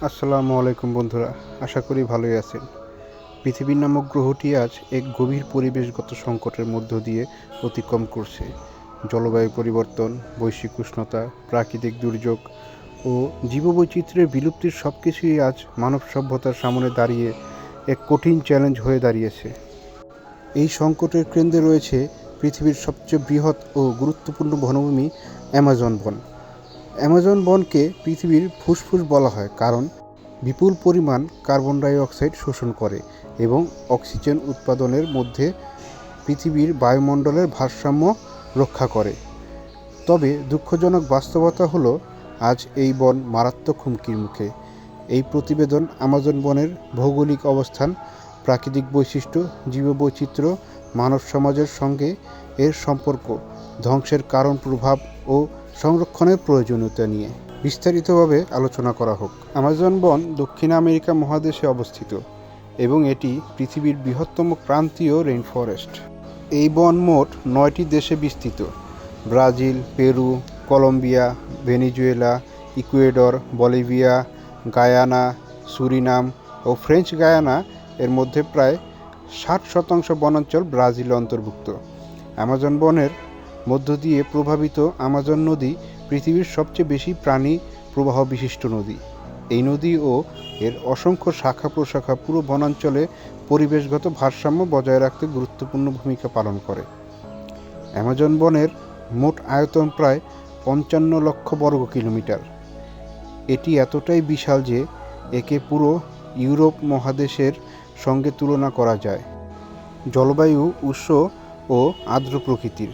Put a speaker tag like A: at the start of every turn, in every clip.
A: আসসালামু আলাইকুম বন্ধুরা, আশা করি ভালোই আছেন। পৃথিবী নামক গ্রহটি আজ এক গভীর পরিবেশগত সংকটের মধ্য দিয়ে অতিক্রম করছে। জলবায়ু পরিবর্তন, বৈশ্বিক উষ্ণতা, প্রাকৃতিক দুর্যোগ ও জীববৈচিত্র্যের বিলুপ্তির সব কিছুই আজ মানব সভ্যতার সামনে দাঁড়িয়ে এক কঠিন চ্যালেঞ্জ হয়ে দাঁড়িয়েছে। এই সংকটের কেন্দ্রে রয়েছে পৃথিবীর সবচেয়ে বৃহৎ ও গুরুত্বপূর্ণ বনভূমি অ্যামাজন বন। অ্যামাজন বনকে পৃথিবীর ফুসফুস বলা হয় কারণ বিপুল পরিমাণ কার্বন ডাই অক্সাইড শোষণ করে এবং অক্সিজেন উৎপাদনের মধ্যে পৃথিবীর বায়ুমণ্ডলের ভারসাম্য রক্ষা করে। তবে দুঃখজনক বাস্তবতা হলো আজ এই বন মারাত্মক হুমকির মুখে। এই প্রতিবেদন আমাজন বনের ভৌগোলিক অবস্থান, প্রাকৃতিক বৈশিষ্ট্য, জীববৈচিত্র্য, মানব সমাজের সঙ্গে এর সম্পর্ক, ধ্বংসের কারণ, প্রভাব ও সংরক্ষণের প্রয়োজনীয়তা নিয়ে বিস্তারিতভাবে আলোচনা করা হোক। আমাজন বন দক্ষিণ আমেরিকা মহাদেশে অবস্থিত এবং এটি পৃথিবীর বৃহত্তম ক্রান্তীয় রেইনফরেস্ট। এই বন মোট 9টি দেশে বিস্তৃত: Brazil, Peru, Colombia, Venezuela, Ecuador, Bolivia, Guyana, Suriname ও ফ্রেঞ্চ গায়ানা। এর মধ্যে প্রায় 60% বনাঞ্চল ব্রাজিলে অন্তর্ভুক্ত। আমাজন বনের মধ্য দিয়ে প্রবাহিত আমাজন নদী পৃথিবীর সবচেয়ে বেশি প্রাণী প্রবাহ বিশিষ্ট নদী। এই নদী ও এর অসংখ্য শাখা প্রশাখা পুরো বনাঞ্চলে পরিবেশগত ভারসাম্য বজায় রাখতে গুরুত্বপূর্ণ ভূমিকা পালন করে। অ্যামাজন বনের মোট আয়তন প্রায় 55 লক্ষ বর্গ কিলোমিটার। এটি এতটাই বিশাল যে একে পুরো ইউরোপ মহাদেশের সঙ্গে তুলনা করা যায়। জলবায়ু উষ্ণ ও আর্দ্র প্রকৃতির।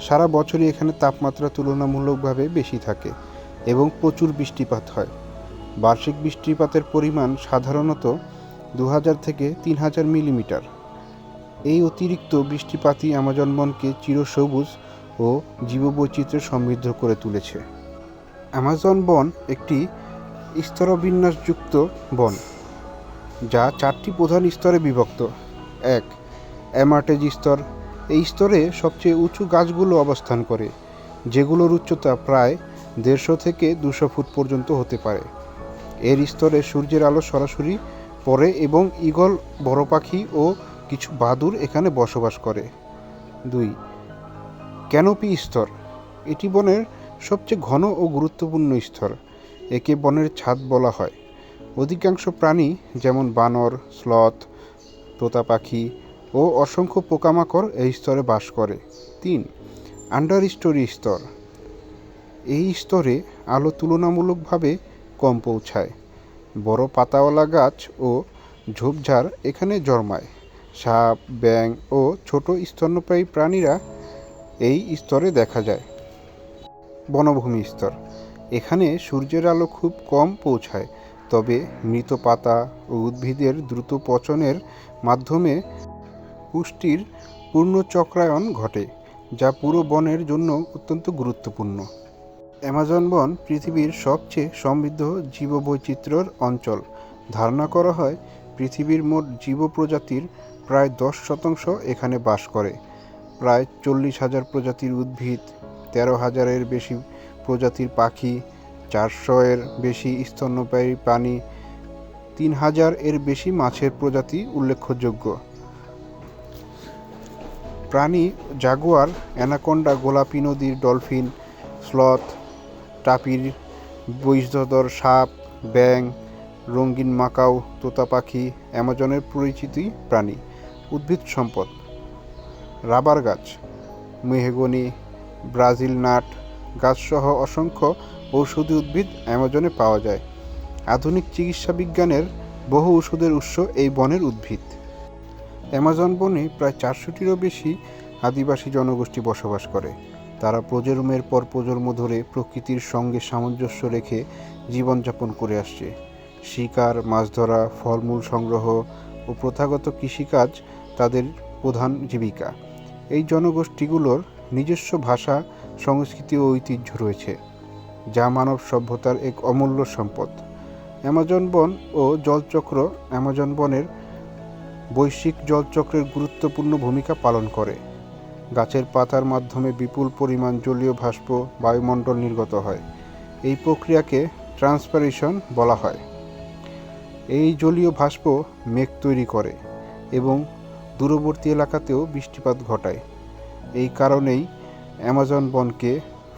A: সারা বছরই এখানে তাপমাত্রা তুলনামূলকভাবে বেশি থাকে এবং প্রচুর বৃষ্টিপাত হয়। বার্ষিক বৃষ্টিপাতের পরিমাণ সাধারণত 2000 থেকে 3000 মিলিমিটার। এই অতিরিক্ত বৃষ্টিপাতই আমাজন বনকে চিরসবুজ ও জীববৈচিত্র্যে সমৃদ্ধ করে তুলেছে। আমাজন বন একটি স্তরবিন্যাসযুক্ত বন যা 4টি প্রধান স্তরে বিভক্ত। 1. অ্যামার্টেজ স্তর। এই স্তরে সবচেয়ে উঁচু গাছগুলো অবস্থান করে, যেগুলোর উচ্চতা প্রায় 150 থেকে 200 ফুট পর্যন্ত হতে পারে। এর স্তরে সূর্যের আলো সরাসরি পড়ে এবং ঈগল, বড় পাখি ও কিছু বাদুড় এখানে বসবাস করে। 2. ক্যানোপি স্তর। এটি বনের সবচেয়ে ঘন ও গুরুত্বপূর্ণ স্তর। একে বনের ছাদ বলা হয়। অধিকাংশ প্রাণী যেমন বানর, স্লথ, তোতা পাখি ও অসংখ্য পোকামাকড় এই স্তরে বাস করে। 3. আন্ডার স্টোরি স্তর। এই স্তরে আলো তুলনামূলকভাবে কম পৌঁছায়। বড় পাতাওয়ালা গাছ ও ঝোপঝাড় এখানে জন্মায়। সাপ, ব্যাঙ ও ছোট স্তন্যপায়ী প্রাণীরা এই স্তরে দেখা যায়। বনভূমি স্তর। এখানে সূর্যের আলো খুব কম পৌঁছায়, তবে মৃত পাতা ও উদ্ভিদের দ্রুত পচনের মাধ্যমে পুষ্টির পূর্ণচক্রায়ন ঘটে, যা পুরো বনের জন্য অত্যন্ত গুরুত্বপূর্ণ। অ্যামাজন বন পৃথিবীর সবচেয়ে সমৃদ্ধ জীববৈচিত্র্যের অঞ্চল। ধারণা করা হয় পৃথিবীর মোট জীবপ্রজাতির প্রায় 10% এখানে বাস করে। প্রায় 40,000 প্রজাতির উদ্ভিদ, 13,000-এর বেশি প্রজাতির পাখি, 400-এর বেশি স্তন্যপায়ী প্রাণী, 3,000-এর বেশি মাছের প্রজাতি উল্লেখযোগ্য। প্রাণী জাগুয়ার, অ্যানাকোন্ডা, গোলাপি নদীর ডলফিন, স্লথ, টাপির, বিষধর সাপ, ব্যাঙ, রঙিন মাকাও, তোতা পাখি অ্যামাজনের পরিচিত প্রাণী। উদ্ভিদ সম্পদ: রাবার গাছ, মেহগনি, ব্রাজিল নাট গাছসহ অসংখ্য ঔষধি উদ্ভিদ অ্যামাজনে পাওয়া যায়। আধুনিক চিকিৎসা বিজ্ঞানের বহু ওষুধের উৎস এই বনের উদ্ভিদ। অ্যামাজন বনে প্রায় 400-টিরও বেশি আদিবাসী জনগোষ্ঠী বসবাস করে। তারা প্রজন্মের পর প্রজন্ম ধরে প্রকৃতির সঙ্গে সামঞ্জস্য রেখে জীবনযাপন করে আসছে। শিকার, মাছ ধরা, ফলমূল সংগ্রহ ও প্রথাগত কৃষিকাজ তাদের প্রধান জীবিকা। এই জনগোষ্ঠীগুলোর নিজস্ব ভাষা, সংস্কৃতি ও ঐতিহ্য রয়েছে, যা মানব সভ্যতার এক অমূল্য সম্পদ। অ্যামাজন বন ও জলচক্র। অ্যামাজন বনের বৈশ্বিক জলচক্রের গুরুত্বপূর্ণ ভূমিকা পালন করে। গাছের পাতার মাধ্যমে বিপুল পরিমাণ জলীয় বাষ্প বায়ুমণ্ডল নির্গত হয়। এই প্রক্রিয়াকে ট্রান্সপিরেশন বলা হয়। এই জলীয় বাষ্প মেঘ তৈরি করে এবং দূরবর্তী এলাকাতেও বৃষ্টিপাত ঘটায়। এই কারণেই অ্যামাজন বনকে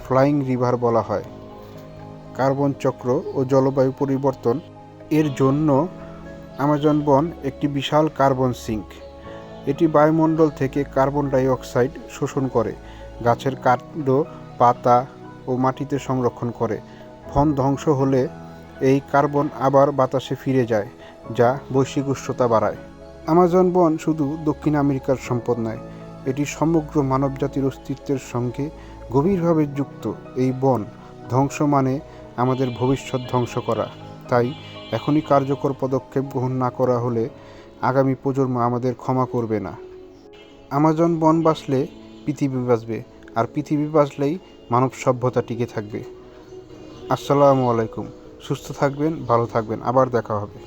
A: ফ্লাইং রিভার বলা হয়। কার্বন চক্র ও জলবায়ু পরিবর্তন এর জন্য অ্যামাজন বন একটি বিশাল কার্বন সিঙ্ক। এটি বায়ুমণ্ডল থেকে কার্বন ডাই অক্সাইড শোষণ করে, গাছের কাণ্ড, পাতা ও মাটিতে সংরক্ষণ করে। বন ধ্বংস হলে এই কার্বন আবার বাতাসে ফিরে যায়, যা বৈশ্বিক উষ্ণতা বাড়ায়। অ্যামাজন বন শুধু দক্ষিণ আমেরিকার সম্পদ নয়, এটি সমগ্র মানবজাতির অস্তিত্বের সঙ্গে গভীরভাবে যুক্ত। এই বন ধ্বংস মানে আমাদের ভবিষ্যৎ ধ্বংস করা। তাই এখনই কার্যকর পদক্ষেপ গ্রহণ না করা হলে আগামী প্রজন্ম আমাদের ক্ষমা করবে না। অ্যামাজন বন বাঁচলে পৃথিবী বাঁচবে, আর পৃথিবী বাঁচলেই মানব সভ্যতা টিকে থাকবে। আসসালামু আলাইকুম। সুস্থ থাকবেন, ভালো থাকবেন, আবার দেখা হবে।